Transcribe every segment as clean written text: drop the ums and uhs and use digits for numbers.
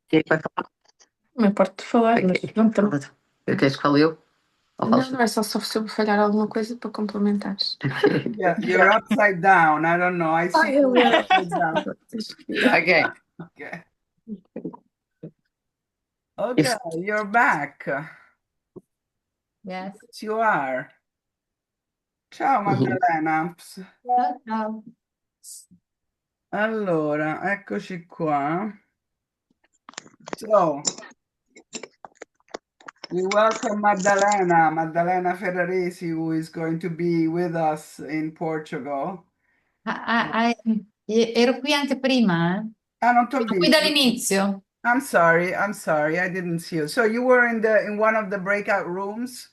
Quem é que vai falar? Também pode falar, mas não tem. Eu quero escolher eu? Ou Não, posso? não, é só se eu falhar alguma coisa para complementares. Yeah, you're upside down. I don't know. I see you upside down. Okay. Okay. Okay, you're back. Yes. Yes, you are. Ciao Maddalena. Ciao, ciao. Allora, eccoci qua. So, we welcome Maddalena Ferraresi, who is going to be with us in Portugal. Ero qui anche prima, eh? Ah, non t'ho Ero qui visto. dall'inizio. I'm sorry, I didn't see you. So you were in one of the breakout rooms?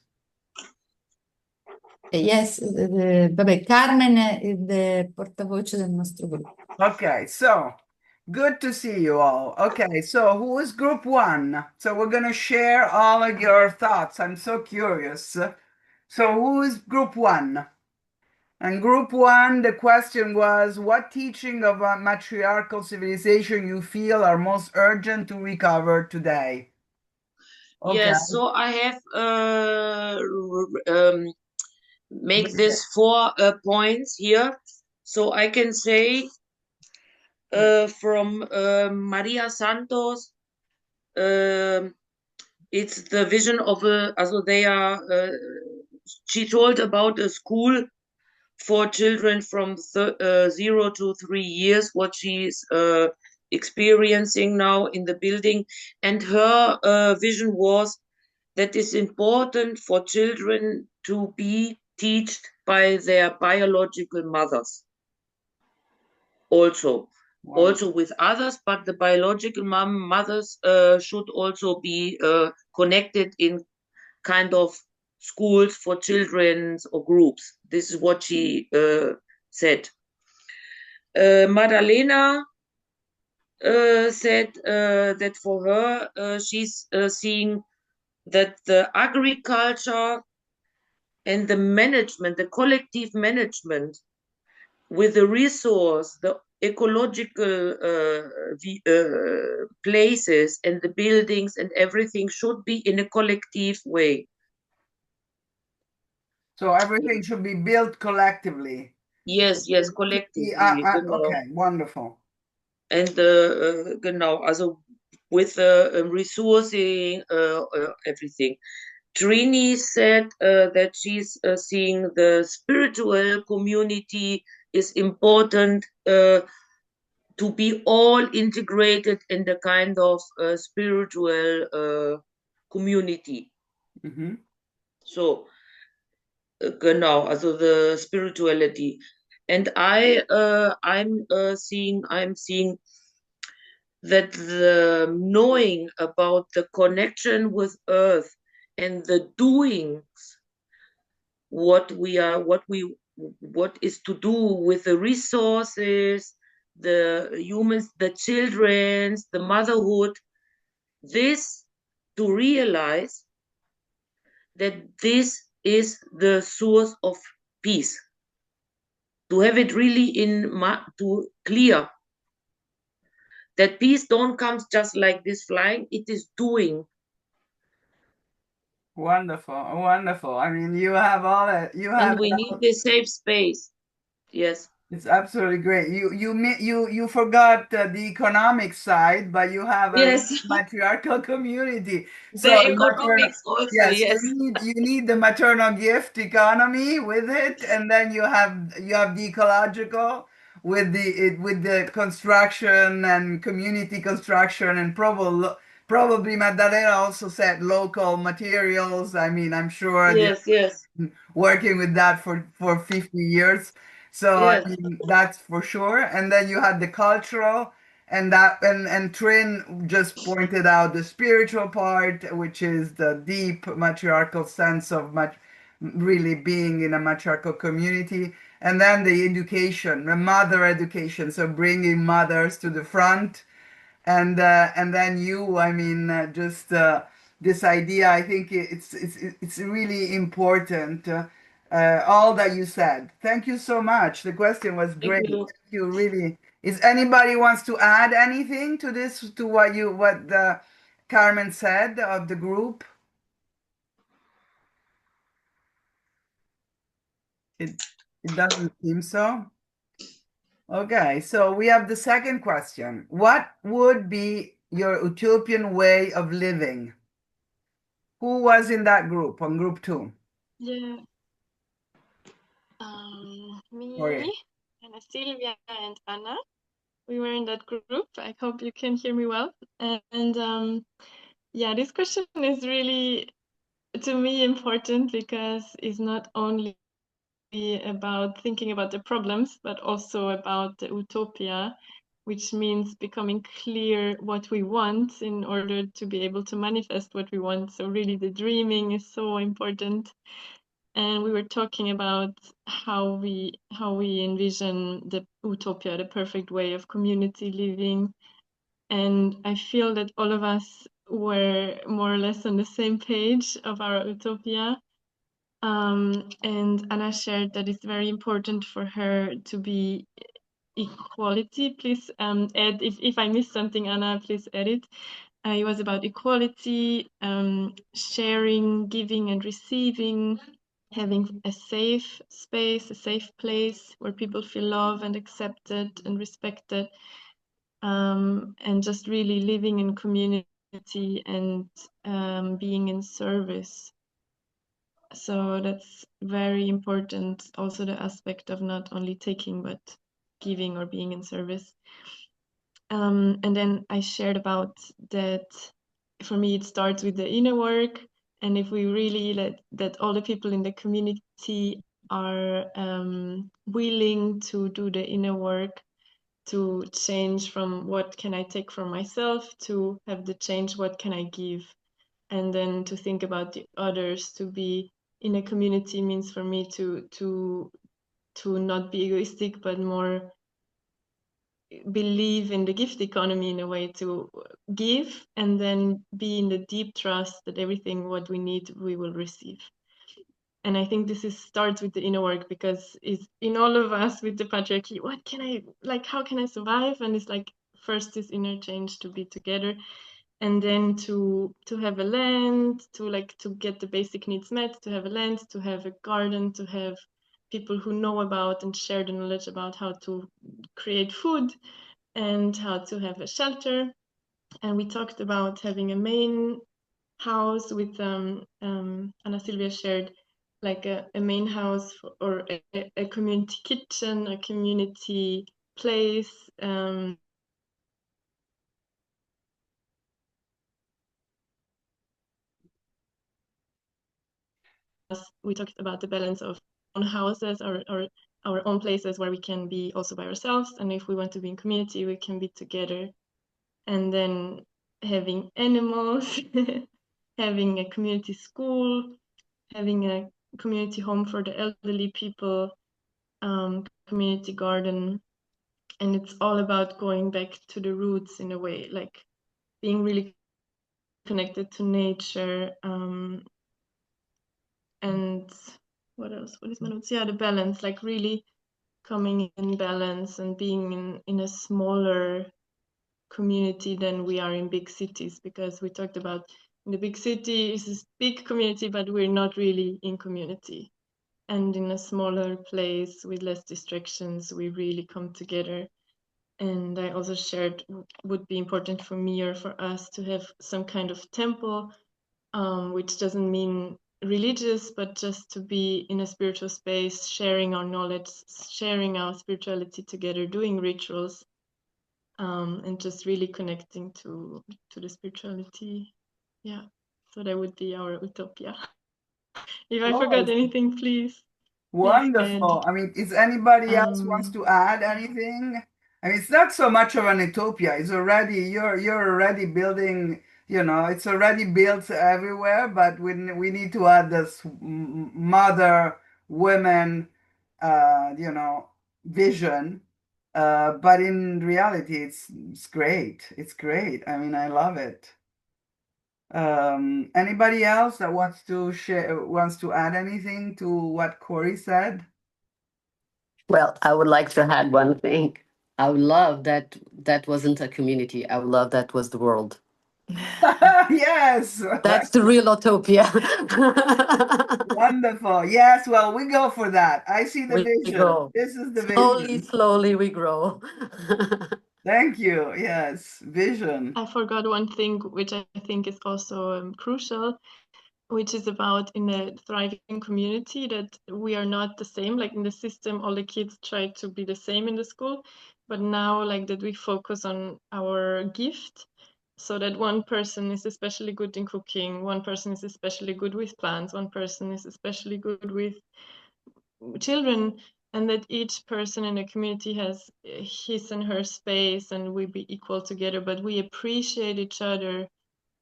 Yes, vabbè, Carmen è il portavoce del nostro gruppo. Okay, so good to see you all. Okay, so who is group one? So we're going to share all of your thoughts. I'm so curious. So who is group one? And group one, the question was, what teaching of a matriarchal civilization you feel are most urgent to recover today? Okay. Yes, so I have make this 4 points here. So I can say from Maria Santos, it's the vision of she told about a school for children from 0 to 3 years, what she's experiencing now in the building. And her vision was that it's important for children to be taught by their biological mothers. Also with others, but the biological mothers should also be connected in kind of schools for children or groups. This is what she said. Madalena said that for her, she's seeing that the agriculture and the management, the collective management with the resource, the ecological places and the buildings and everything should be in a collective way. So everything should be built collectively. Yes, collectively. Okay, wonderful. And genau, also with resourcing everything. Trini said that she's seeing the spiritual community is important to be all integrated in the kind of spiritual community. Mm-hmm. So, genau, also the spirituality. And I'm seeing that the knowing about the connection with Earth and the doings, what is to do with the resources, the humans, the children's, the motherhood, this to realize that this is the source of peace. To have it really to clear that peace don't come just like this flying, it is doing. Wonderful. I mean, you have all that. And we need the safe space. Yes. It's absolutely great. You forgot the economic side, but you have a matriarchal community. So the economics also, yes. You need the maternal gift economy with it, and then you have the ecological with the construction and community construction, and probably Maddalena also said local materials. I mean, I'm sure yes. Working with that for 50 years. So yes. I mean, that's for sure. And then you had the cultural, and Trin just pointed out the spiritual part, which is the deep matriarchal sense of really being in a matriarchal community. And then the education, the mother education, so bringing mothers to the front. And then I mean, just this idea, I think it's really important all that you said. Thank you so much. The question was great. Thank you. Thank you, really. Is anybody wants to add anything to this, to what Carmen said of the group? It doesn't seem so. Okay, so we have the second question. What would be your utopian way of living? Who was in that group, on group 2? Yeah. Sorry. Me, and Sylvia and Anna. We were in that group. I hope you can hear me well. And yeah, this question is really, to me, important because it's not only about thinking about the problems, but also about the utopia, which means becoming clear what we want in order to be able to manifest what we want. So really the dreaming is so important. And we were talking about how we envision the utopia, the perfect way of community living. And I feel that all of us were more or less on the same page of our utopia. And Anna shared that it's very important for her to be equality. Please add if I missed something, Anna, please add it. It was about equality, sharing, giving and receiving, having a safe space, a safe place where people feel loved and accepted and respected, and just really living in community and being in service. So that's very important. Also the aspect of not only taking, but giving or being in service. And then I shared about that for me, it starts with the inner work. And if we really let that all the people in the community are willing to do the inner work, to change from what can I take from myself to have the change, what can I give? And then to think about the others, to be in a community means for me to not be egoistic, but more believe in the gift economy in a way, to give and then be in the deep trust that everything what we need we will receive. And I think this starts with the inner work, because it's in all of us with the patriarchy, what can I, like, how can I survive? And it's like first this inner change to be together, and then to have a land, to get the basic needs met, to have a land, to have a garden, to have people who know about and share the knowledge about how to create food and how to have a shelter. And we talked about having a main house with Anna Silvia shared like a main house or a community kitchen, a community place. We talked about the balance of own houses or our own places where we can be also by ourselves, and if we want to be in community we can be together. And then having animals, having a community school, having a community home for the elderly people, community garden. And it's all about going back to the roots in a way, like being really connected to nature. And what else? What is my notes? Yeah, the balance, like really coming in balance and being in a smaller community than we are in big cities, because we talked about in the big city is this big community, but we're not really in community. And in a smaller place with less distractions, we really come together. And I also shared would be important for me or for us to have some kind of temple, which doesn't mean religious, but just to be in a spiritual space, sharing our knowledge, sharing our spirituality together, doing rituals, and just really connecting to the spirituality. Yeah, so that would be our utopia. If I forgot anything, please. Wonderful. I mean, is anybody else wants to add anything? I mean, it's not so much of an utopia. It's already you're already building. It's already built everywhere. But we need to add this mother, women, vision. But in reality, it's great. It's great. I mean, I love it. Anybody else that wants to add anything to what Corey said? Well, I would like to add one thing. I would love that that wasn't a community. I would love that was the world. Yes, That's the real utopia. wonderful. Yes, well, we go for that. I see the We vision. grow. This is the Slowly, vision. slowly we grow. Thank you. Yes, vision. I forgot one thing which I think is also crucial, which is about in a thriving community that we are not the same. Like in the system, all the kids try to be the same in the school, but now like that we focus on our gift, so that one person is especially good in cooking, one person is especially good with plants, one person is especially good with children, and that each person in the community has his and her space and we be equal together, but we appreciate each other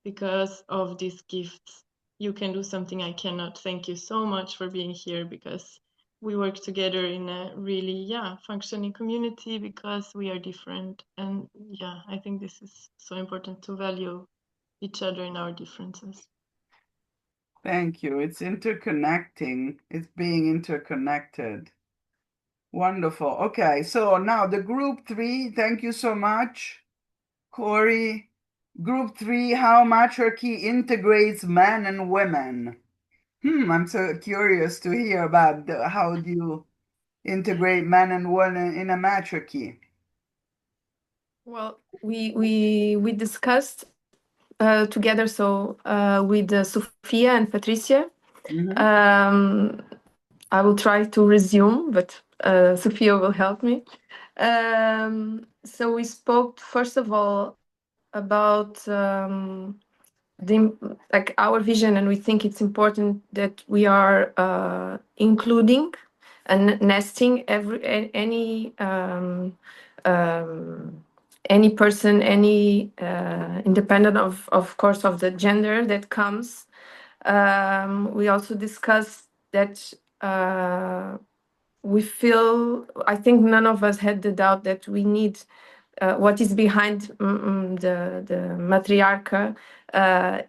because of these gifts. You can do something I cannot. Thank you so much for being here, because we work together in a really functioning community because we are different. And I think this is so important to value each other in our differences. Thank you. It's interconnecting. It's being interconnected. Wonderful. Okay, so now the group 3, thank you so much, Corey. Group 3, how matriarchy integrates men and women. I'm so curious to hear about how do you integrate men and women in a matriarchy. Well, we discussed together, so with Sophia and Patricia. I will try to resume, but Sophia will help me. So we spoke first of all about our vision, and we think it's important that we are including and nesting any person, any independent of course of the gender that comes. We also discussed that we feel, I think none of us had the doubt that we need what is behind the Matriarca.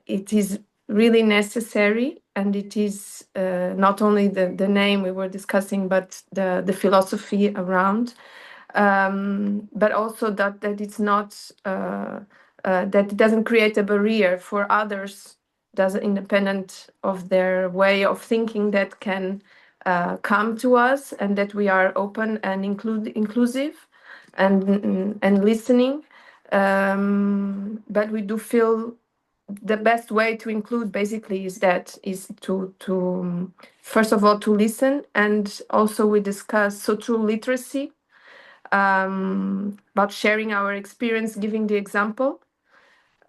It is really necessary, and it is not only the name we were discussing, but the philosophy around, but also that it's not that it doesn't create a barrier for others, does independent of their way of thinking, that can come to us, and that we are open and inclusive and listening. But we do feel the best way to include basically is to first of all to listen, and also we discuss social literacy, about sharing our experience, giving the example,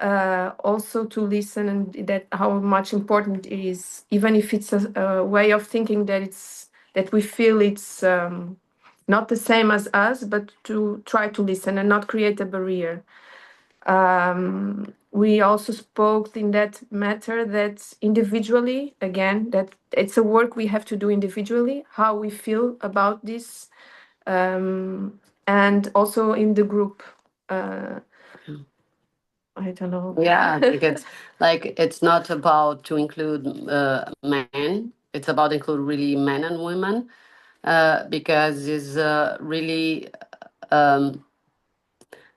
also to listen, and that how much important it is, even if it's a way of thinking that we feel it's not the same as us, but to try to listen and not create a barrier. We also spoke in that matter that individually, again, that it's a work we have to do individually, how we feel about this, and also in the group. I don't know. Yeah, I think it's like it's not about to include men. It's about include really men and women, because it's really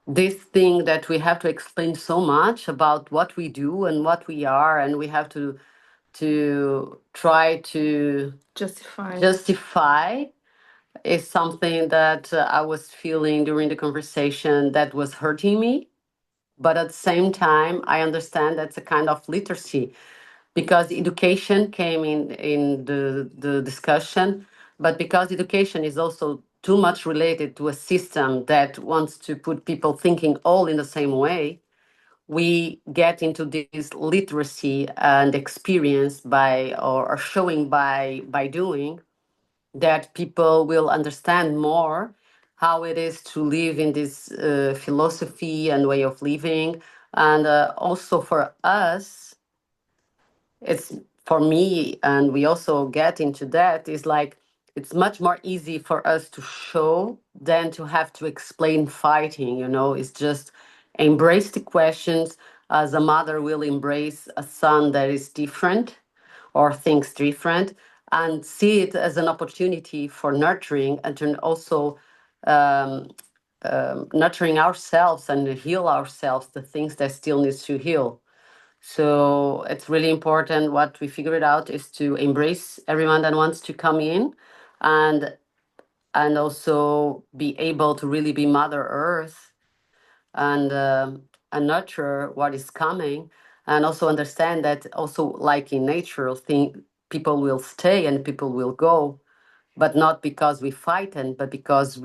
this thing that we have to explain so much about what we do and what we are, and we have to try to justify is something that I was feeling during the conversation that was hurting me. But at the same time, I understand that's a kind of literacy, because education came in the discussion, but because education is also too much related to a system that wants to put people thinking all in the same way, we get into this literacy and experience by or showing by doing, that people will understand more how it is to live in this philosophy and way of living. And also for us, it's for me, and we also get into that, is like it's much more easy for us to show than to have to explain fighting, it's just embrace the questions, as a mother will embrace a son that is different or thinks different, and see it as an opportunity for nurturing and to also um, nurturing ourselves and heal ourselves, the things that still needs to heal. So it's really important. What we figured out is to embrace everyone that wants to come in, and also be able to really be Mother Earth, and nurture what is coming, and also understand that also, like in nature, people will stay and people will go, but not because we fight and but because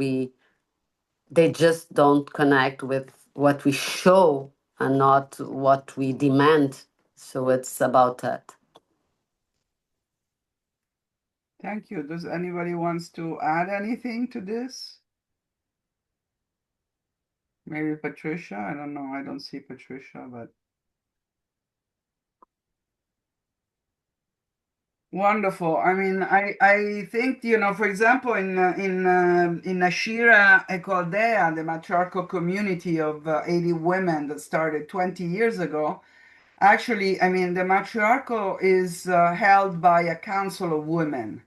they just don't connect with what we show and not what we demand. So it's about that. Thank you. Does anybody wants to add anything to this? Maybe Patricia? I don't know. I don't see Patricia, but wonderful. I mean, I think, you know, for example, in Ashira Ecoldea, the matriarchal community of 80 women that started 20 years ago, actually, I mean, the matriarchal is held by a council of women.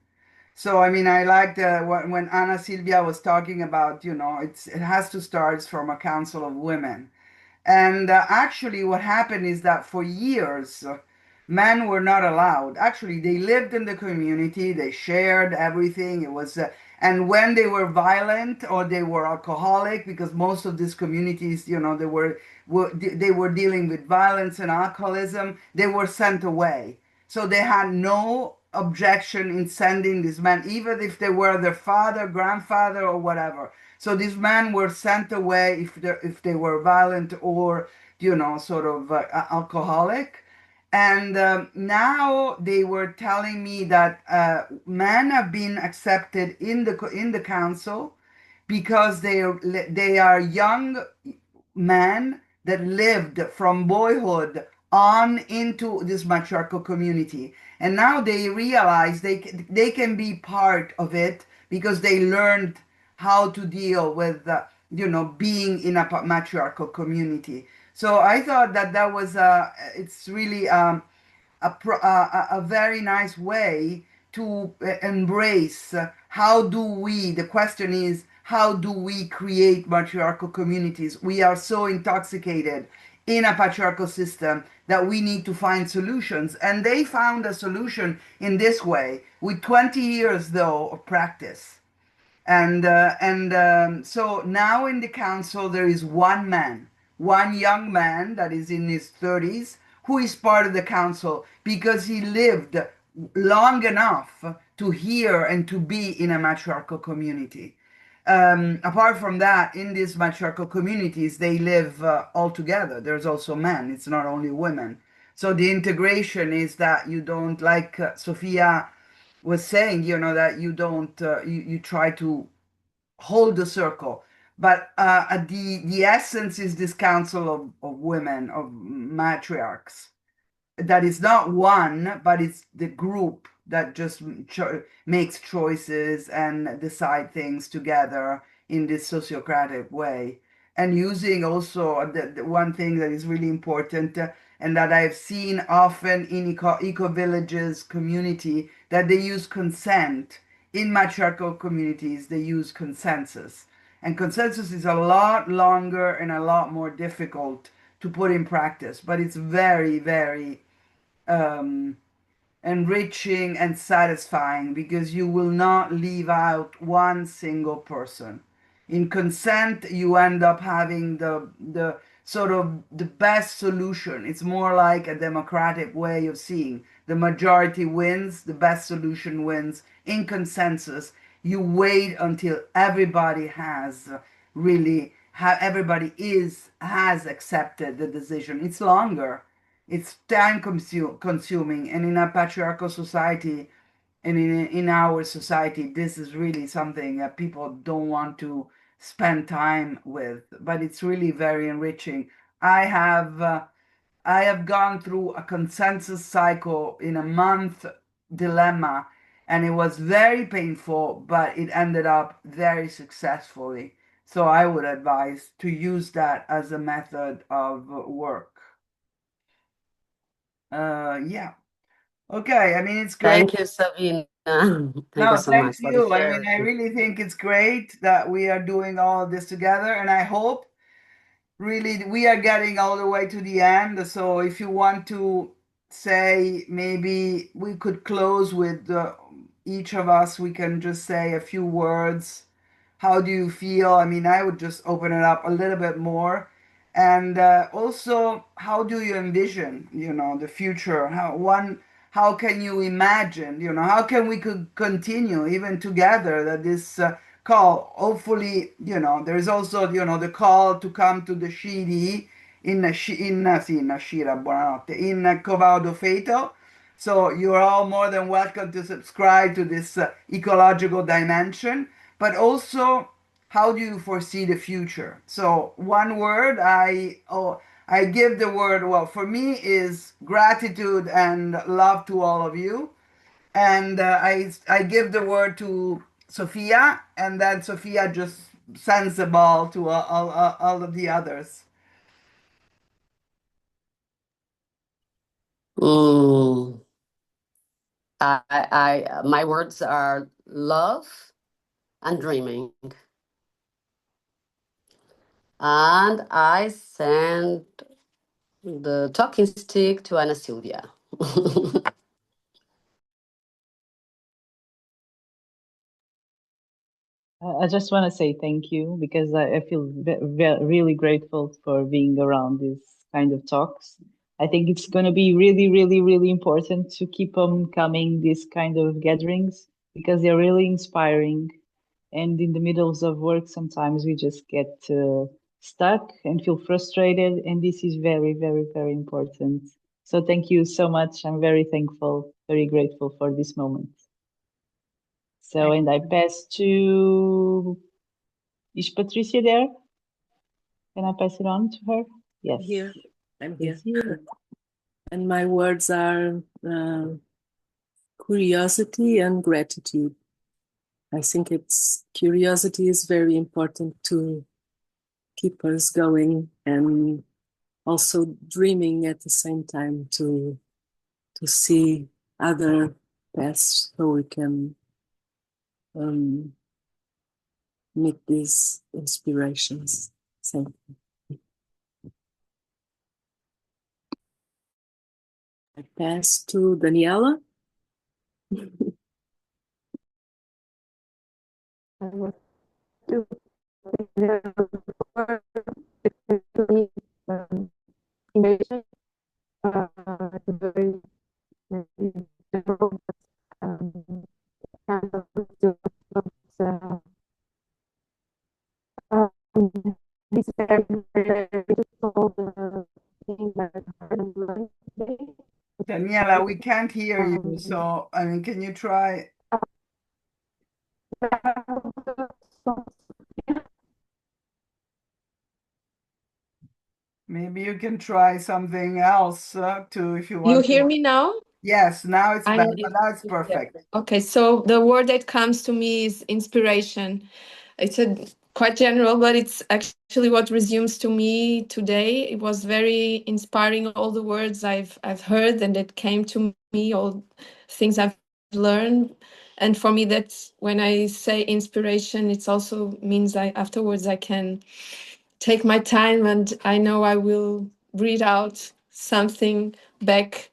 So, I mean, I liked when Anna Silvia was talking about, you know, it has to start from a council of women. And actually, what happened is that for years, men were not allowed. Actually, they lived in the community, they shared everything. It was, and when they were violent or they were alcoholic, because most of these communities, you know, they were dealing with violence and alcoholism, they were sent away. So they had no objection in sending these men, even if they were their father, grandfather, or whatever. So these men were sent away if they were violent or, you know, sort of alcoholic. And now they were telling me that men have been accepted in the council because they are young men that lived from boyhood on into this matriarchal community, and now they realize they can be part of it because they learned how to deal with you know, being in a matriarchal community. So I thought that that was it's really a very nice way to embrace how do we, the question is, how do we create matriarchal communities? We are so intoxicated in a patriarchal system that we need to find solutions. And they found a solution in this way with 20 years, though, of practice. So now in the council there is one man, one young man that is in his 30s, who is part of the council because he lived long enough to hear and to be in a matriarchal community. Apart from that, in these matriarchal communities, they live all together. There's also men, it's not only women. So the integration is that you don't, like Sophia was saying, you know, that you don't, you try to hold the circle. But the essence is this council of women, of matriarchs, that is not one, but it's the group that just makes choices and decide things together in this sociocratic way. And using also the one thing that is really important and that I've seen often in eco villages community, that they use consent. In matriarchal communities, they use consensus. And consensus is a lot longer and a lot more difficult to put in practice, but it's very, very um, enriching and satisfying because you will not leave out one single person. In consent, you end up having the sort of the best solution. It's more like a democratic way of seeing. The majority wins, the best solution wins. In consensus, you wait until everybody has really everybody has accepted the decision. It's longer, it's time consuming, and in a patriarchal society and in our society, this is really something that people don't want to spend time with, but it's really very enriching. I have gone through a consensus cycle in a month dilemma, and it was very painful, but it ended up very successfully. So I would advise to use that as a method of work. Yeah. Okay. I mean, it's great. Thank you, Sabina. Thank No, you so thank much for the you. I mean, I sharing. really think it's great that we are doing all this together, and I hope really we are getting all the way to the end. So if you want to say, maybe we could close with each of us, we can just say a few words. How do you feel? I mean, I would just open it up a little bit more. And also, how do you envision, the future? How can you imagine, how can we could continue even together that this call, hopefully, there's also, the call to come to the Shidi sì, in Ashira, buonanotte, in Covado Feto. So you're all more than welcome to subscribe to this ecological dimension, but also, how do you foresee the future? So one word, I give the word, well, for me is gratitude and love to all of you. And I give the word to Sophia, and then Sophia just sends the ball to all of the others. Mm. My words are love and dreaming. And I send the talking stick to Ana Silvia. I just want to say thank you, because I feel really grateful for being around these kind of talks. I think it's going to be really, really, really important to keep on coming, these kind of gatherings, because they're really inspiring. And in the middles of work, sometimes we just get stuck and feel frustrated. And this is very, very, very important. So thank you so much. I'm very thankful, very grateful for this moment. So, and I pass to, is Patricia there? Can I pass it on to her? Yes. I'm here. And my words are curiosity and gratitude. I think curiosity is very important to keep us going, and also dreaming at the same time to see other paths so we can meet these inspirations. Thank you. I pass to Daniela. I want to invasion. It's a very general, kind of this is very beautiful thing that I'm learning today. Daniela, we can't hear you. So, I mean, can you try? Maybe you can try something else too, if you want. You hear me now? Yes, now it's better. Now it's perfect. Okay, so the word that comes to me is inspiration. It's quite general, but it's actually what resumes to me today. It was very inspiring, all the words I've heard and that came to me, all things I've learned. And for me, that's when I say inspiration, it also means afterwards I can take my time, and I know I will read out something back.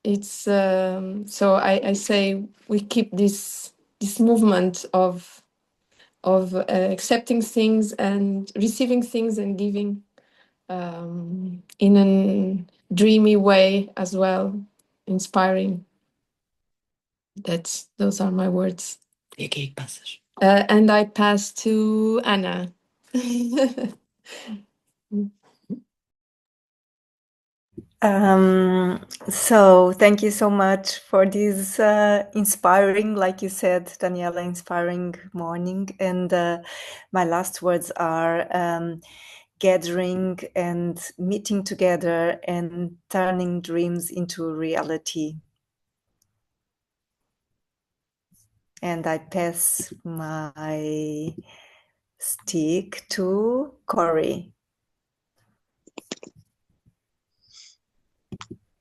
It's so I say we keep this movement of accepting things and receiving things and giving in a dreamy way as well, inspiring. Those are my words. And I pass to Anna. So thank you so much for this inspiring, like you said, Daniela, inspiring morning. And my last words are gathering and meeting together and turning dreams into reality. And I pass my stick to Corey.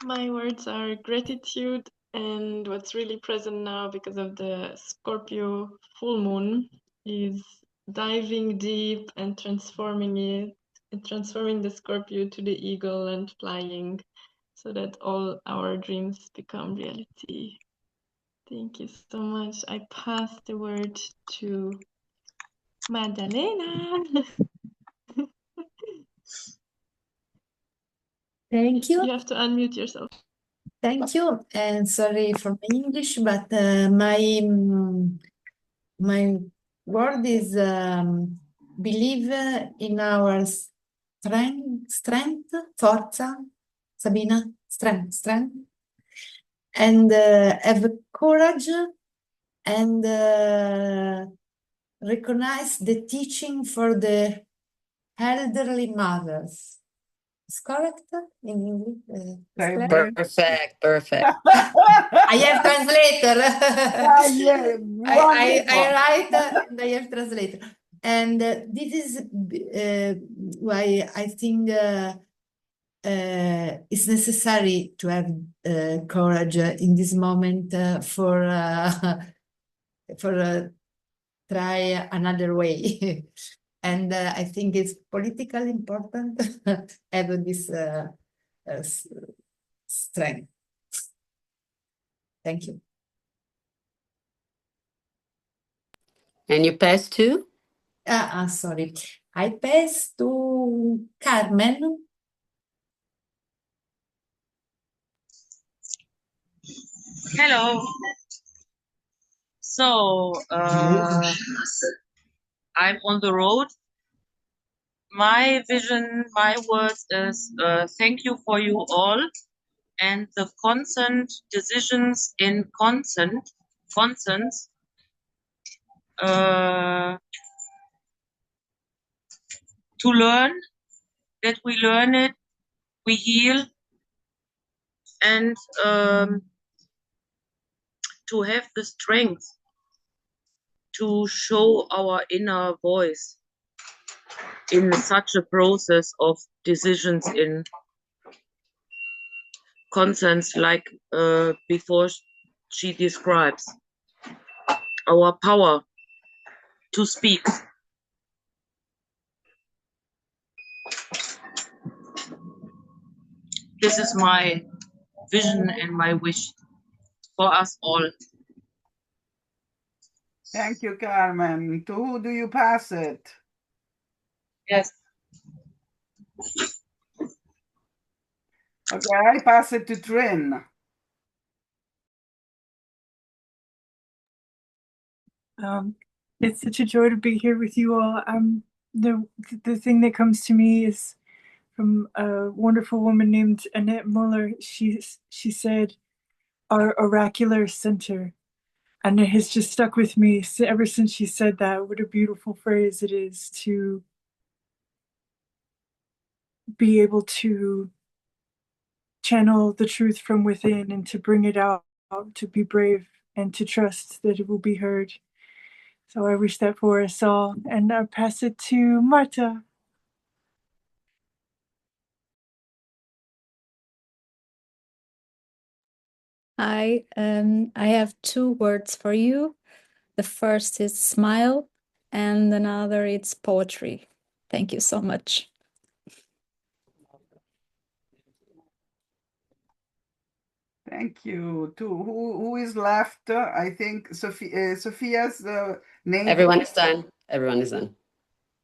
My words are gratitude, and what's really present now because of the Scorpio full moon is diving deep and transforming it, and transforming the Scorpio to the eagle and flying so that all our dreams become reality. Thank you so much. I pass the word to Magdalena. Thank you. You have to unmute yourself. Thank you. And sorry for my English, but my word is believe in our strength, forza, Sabina, strength, and have courage and recognize the teaching for the elderly mothers. Is correct in English? Perfect. I have translator. Yeah, wonderful. I write and I have translator. And this is why I think it's necessary to have courage in this moment for try another way. And I think it's politically important have this strength. Thank you. And you pass to? Sorry. I pass to Carmen. Hello. So, I'm on the road. My vision, my words is thank you for you all and the constant decisions in consent to learn, that we learn it, we heal, and to have the strength to show our inner voice in such a process of decisions in consents, like before she describes our power to speak. This is my vision and my wish for us all. Thank you, Carmen. To who do you pass it? Yes. Okay, I pass it to Trin. It's such a joy to be here with you all. The thing that comes to me is from a wonderful woman named Annette Muller. She said, "Our oracular center," and it has just stuck with me ever since she said that. What a beautiful phrase it is to be able to channel the truth from within and to bring it out, to be brave and to trust that it will be heard. So I wish that for us all. And I'll pass it to Marta. Hi, I have two words for you. The first is smile, and another is poetry. Thank you so much. Thank you. Who is left? I think Sophia's name. Everyone is done.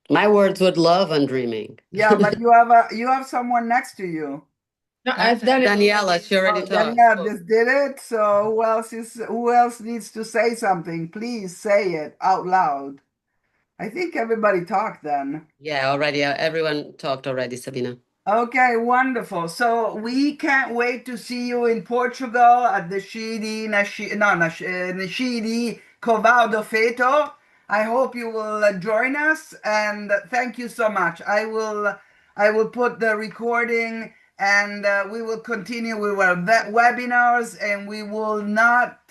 My words would love on dreaming. Yeah, but you have someone next to you. No, I've done it. Daniela, she already talked. Daniela just did it. So who else needs to say something? Please say it out loud. I think everybody talked then. Yeah, already. Everyone talked already, Sabina. Okay, wonderful. So we can't wait to see you in Portugal at the Nashidi Covao do Feto. I hope you will join us, and thank you so much. I will put the recording, and we will continue with our webinars, and we will not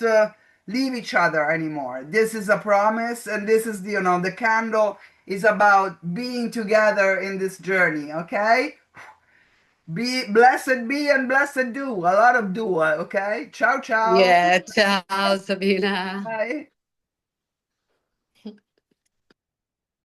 leave each other anymore. This is a promise, and this is the candle is about being together in this journey. Okay. Be blessed be and blessed do. A lot of do, okay? Ciao, ciao. Yeah, ciao, Sabina. Bye.